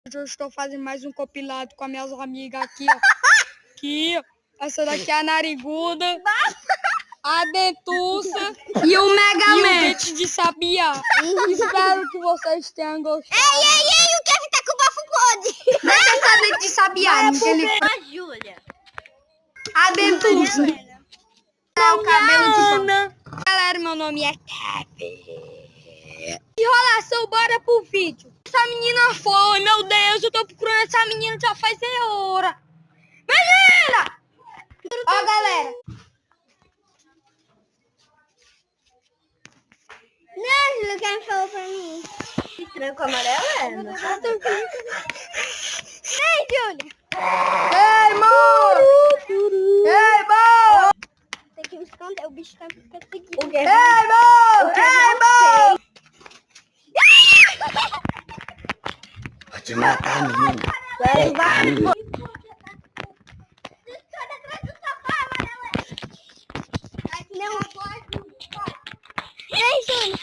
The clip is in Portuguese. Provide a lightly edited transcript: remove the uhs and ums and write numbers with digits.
Hoje eu estou fazendo mais um compilado com as minhas amigas aqui, ó. Aqui, essa daqui é a Nariguda, a Dentuça e o Mega e Man. o Dente de Sabiá. Espero que vocês tenham gostado. Ei, o Kevin tá com o bafo podre. Deixa essa Dente de Sabiá. A Júlia. A Dentuça. É o cabelo de Sabiá. Galera, meu nome é Kevin. Enrolação, bora pro vídeo. Essa menina foi, meu Deus, eu tô procurando essa menina já faz hora. Menina! Ó, galera. Não, Júlia, quem falou pra mim? Tranco amarelo é? Ei, Júlia. Ei, amor! Ei, amor! Tem que me esconder, o bicho tá me perseguindo. Ei, amor! Ei, amor! Vou te matar, menina. Vai, vai. Ei, Júlia.